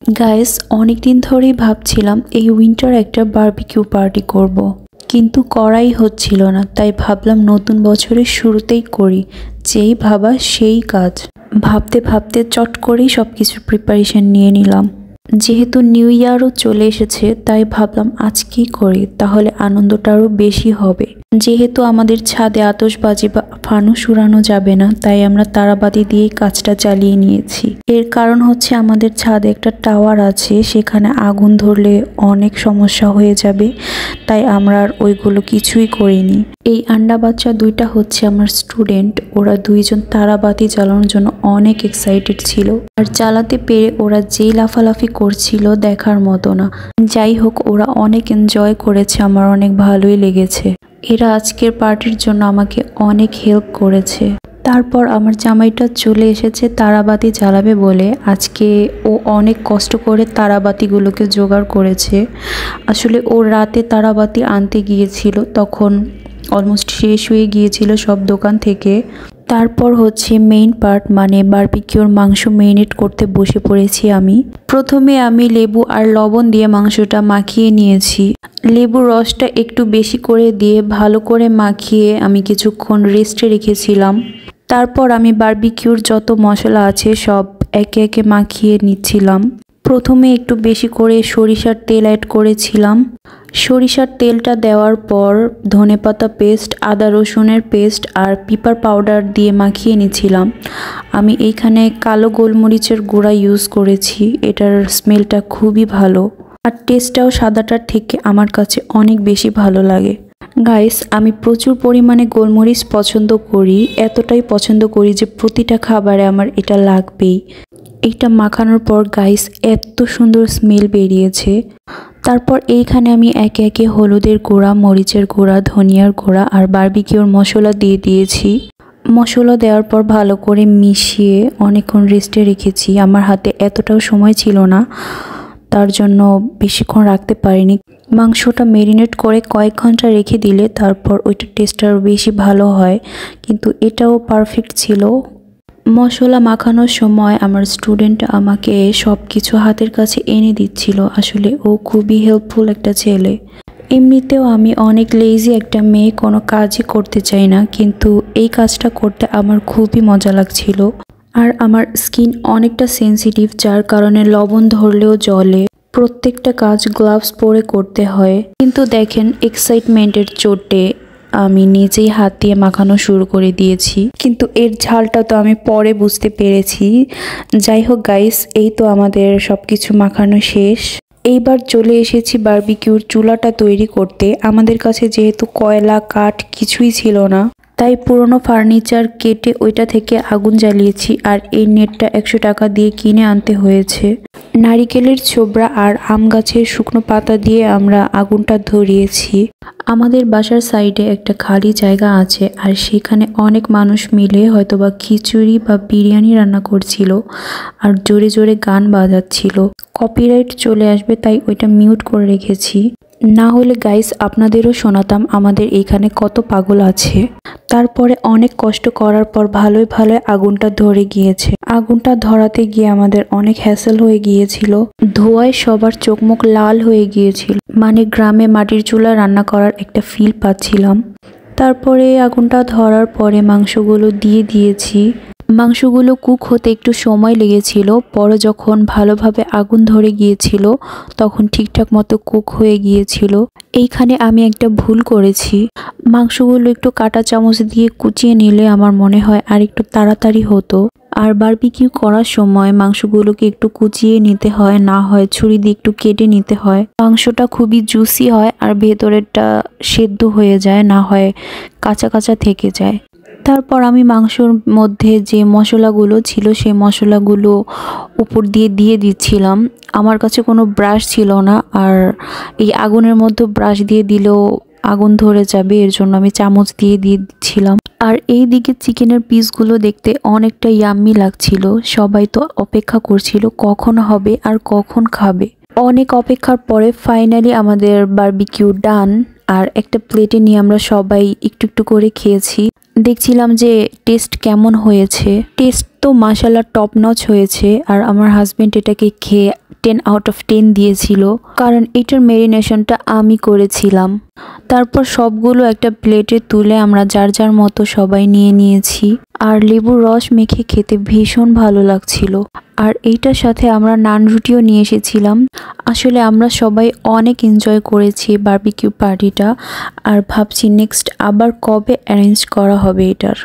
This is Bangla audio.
গাইস, অনেকদিন ধরেই ভাবছিলাম এই উইন্টার একটা বারবিকিউ পার্টি করব। কিন্তু করাই হচ্ছিল না, তাই ভাবলাম নতুন বছরের শুরুতেই করি। যেই ভাবা সেই কাজ। ভাবতে ভাবতে চট করেই সবকিছু প্রিপারেশন নিয়ে নিলাম। যেহেতু নিউ ইয়ারও চলে এসেছে, তাই ভাবলাম আজকেই করি, তাহলে আনন্দটা আরও বেশি হবে। যেহেতু আমাদের ছাদে আতশবাজি বা ফানুস উড়ানো যাবে না, তাই আমরা তারাবাতি দিয়েই কাজটা চালিয়ে নিয়েছি। এর কারণ হচ্ছে আমাদের ছাদে একটা টাওয়ার আছে, সেখানে আগুন ধরলে অনেক সমস্যা হয়ে যাবে, তাই আমরা আর ওইগুলো কিছুই করিনি। এই আন্ডা বাচ্চা দুইটা হচ্ছে আমার স্টুডেন্ট। ওরা দুইজন তারাবাতি জ্বালানোর জন্য অনেক এক্সাইটেড ছিল, আর জ্বালাতে পেরে ওরা যেই লাফালাফি করছিল দেখার মতো না। যাই হোক, ওরা অনেক এনজয় করেছে, আমার অনেক ভালোই লেগেছে। এরা আজকের পার্টির জন্য আমাকে অনেক হেল্প করেছে। তারপর আমার জামাইটা চলে এসেছে তারাবাতি জ্বালাবে বলে। আজকে ও অনেক কষ্ট করে তারাবাতিগুলোকে জোগাড় করেছে। আসলে ও রাতে তারাবাতি আনতে গিয়েছিল, তখন অলমোস্ট শেষ হয়ে গিয়েছিল সব দোকান থেকে। তারপর হচ্ছে মেইন পার্ট, মানে বারবিকিউর মাংস মেরিনেট করতে বসে পড়েছি আমি। প্রথমে আমি লেবু আর লবণ দিয়ে মাংসটা মাখিয়ে নিয়েছি। লেবুর রসটা একটু বেশি করে দিয়ে ভালো করে মাখিয়ে আমি কিছুক্ষণ রেস্টে রেখেছিলাম। তারপর আমি বারবিকিউর যত মশলা আছে সব একে একে মাখিয়ে নিচ্ছিলাম। প্রথমে একটু বেশি করে সরিষার তেল অ্যাড করেছিলাম। সরিষার তেলটা দেওয়ার পর ধনেপাতা পেস্ট, আদা রসুনের পেস্ট আর পিপার পাউডার দিয়ে মাখিয়ে নিচ্ছিলাম। আমি এইখানে কালো গোলমরিচের গুঁড়া ইউজ করেছি, এটার স্মেলটা খুবই ভালো, আর টেস্টটাও সাদাটার থেকে আমার কাছে অনেক বেশি ভালো লাগে। গাইস, আমি প্রচুর পরিমাণে গোলমরিচ পছন্দ করি, এতটাই পছন্দ করি যে প্রতিটা খাবারে আমার এটা লাগবেই। এইটা মাখানোর পর গাইস এত সুন্দর স্মেল বেরিয়েছে। তারপর এইখানে আমি একে একে হলুদের গুঁড়া, মরিচের গুঁড়া, ধনিয়ার গুঁড়া আর বারবিকিউর মশলা দিয়ে দিয়েছি। মশলা দেওয়ার পর ভালো করে মিশিয়ে অনেকক্ষণ রেস্টে রেখেছি। আমার হাতে এতটাও সময় ছিল না, তার জন্য বেশিক্ষণ রাখতে পারিনি। মাংসটা মেরিনেট করে কয়েক ঘন্টা রেখে দিলে তারপর ওইটার টেস্ট আরও বেশি ভালো হয়, কিন্তু এটাও পারফেক্ট ছিল। মশলা মাখানোর সময় আমার স্টুডেন্ট আমাকে সব কিছু হাতের কাছে এনে দিচ্ছিল। আসলে ও খুবই হেল্পফুল একটা ছেলে। এমনিতেও আমি অনেক লেজি একটা মেয়ে, কোনো কাজই করতে চাই না, কিন্তু এই কাজটা করতে আমার খুবই মজা লাগছিল। আর আমার স্কিন অনেকটা সেন্সিটিভ, যার কারণে লবণ ধরলেও জ্বলে। প্রত্যেকটা কাজ গ্লাভস পরে করতে হয়। কিন্তু দেখেন, এক্সাইটমেন্টের চোটে আমি নিজেই হাত দিয়ে মাখানো শুরু করে দিয়েছি, কিন্তু এর ঝালটা তো আমি পরে বুঝতে পেরেছি। যাই হোক গাইস, এই তো আমাদের সবকিছু মাখানো শেষ। এইবার চলে এসেছি বারবিকিউর চুলাটা তৈরি করতে। আমাদের কাছে যেহেতু কয়লা কাঠ কিছুই ছিল না, তাই পুরনো ফার্নিচার কেটে ওইটা থেকে আগুন জ্বালিয়েছি। আর এই নেটটা 100 টাকা দিয়ে কিনে আনতে হয়েছে। নারিকেলের ছোবড়া আর আম গাছের শুকনো পাতা দিয়ে আমরা আগুনটা ধরিয়েছি। আমাদের বাসার সাইডে একটা খালি জায়গা আছে, আর সেখানে অনেক মানুষ মিলে হয়তোবা খিচুড়ি বা বিরিয়ানি রান্না করছিল, আর জোরে জোরে গান বাজাচ্ছিল। কপিরাইট চলে আসবে, তাই ওইটা মিউট করে রেখেছি। না হলে গাইস আপনাদেরও শোনাতাম আমাদের এইখানে কত পাগল আছে। তারপরে অনেক কষ্ট করার পর ভালোই ভালোই আগুনটা ধরে গিয়েছে। আগুনটা ধরাতে গিয়ে আমাদের অনেক হ্যাসেল হয়ে গিয়েছিল। ধোঁয়ায় সবার চোখ মুখ লাল হয়ে গিয়েছিল, মানে গ্রামে মাটির চুলা রান্না করার একটা ফিল পাচ্ছিলাম। তারপরে আগুনটা ধরার পরে মাংসগুলো দিয়ে দিয়েছি। মাংসগুলো কুক হতে একটু সময় লেগেছিল, পরে যখন ভালোভাবে আগুন ধরে গিয়েছিল তখন ঠিকঠাক মতো কুক হয়ে গিয়েছিল। এইখানে আমি একটা ভুল করেছি, মাংসগুলো একটু কাঁটা চামচ দিয়ে কুচিয়ে নিলে আমার মনে হয় আর একটু তাড়াতাড়ি হতো। আর বারবিকিউ করার সময় মাংসগুলোকে একটু কুচিয়ে নিতে হয়, না হয় ছুরি দিয়ে একটু কেটে নিতে হয়। মাংসটা খুবই জুসি হয় আর ভেতরেরটা সেদ্ধ হয়ে যায়, না হয় কাঁচা কাঁচা থেকে যায়। তারপর আমি মাংসর মধ্যে যে মশলাগুলো ছিল সেই মশলাগুলো উপর দিয়ে দিয়ে দিচ্ছিলাম। আমার কাছে কোনো ব্রাশ ছিল না, আর এই আগুনের মধ্যে ব্রাশ দিয়ে দিলেও আগুন ধরে যাবে, এর জন্য আমি চামচ দিয়ে দিয়ে দিচ্ছিলাম। আর এই দিকে চিকেনের পিসগুলো দেখতে অনেকটা ইয়াম্মি লাগছিল। সবাই তো অপেক্ষা করছিল কখন হবে আর কখন খাবে। অনেক অপেক্ষার পরে ফাইনালি আমাদের বারবিকিউ ডান। আর একটা প্লেটে নিয়ে আমরা সবাই একটু একটু করে খেয়েছি। দেখছিলাম যে টেস্ট কেমন হয়েছে। টেস্ট তো মাশাআল্লাহ টপ নচ হয়েছে। আর আমার হাজবেন্ড এটাকে খেয়ে 10 আউট অফ 10 দিয়েছিল, কারণ এটার ম্যারিনেশনটা আমি করেছিলাম। তারপর সবগুলো একটা প্লেটে তুলে আমরা যার যার মতো সবাই নিয়েছি। আর লেবুর রস মেখে খেতে ভীষণ ভালো লাগছিল। আর এইটার সাথে আমরা নান রুটিও নিয়ে এসেছিলাম। আসলে আমরা সবাই অনেক এনজয় করেছি বারবিকিউ পার্টিটা। আর ভাবছি নেক্সট আবার কবে অ্যারেঞ্জ করা হবে এটার।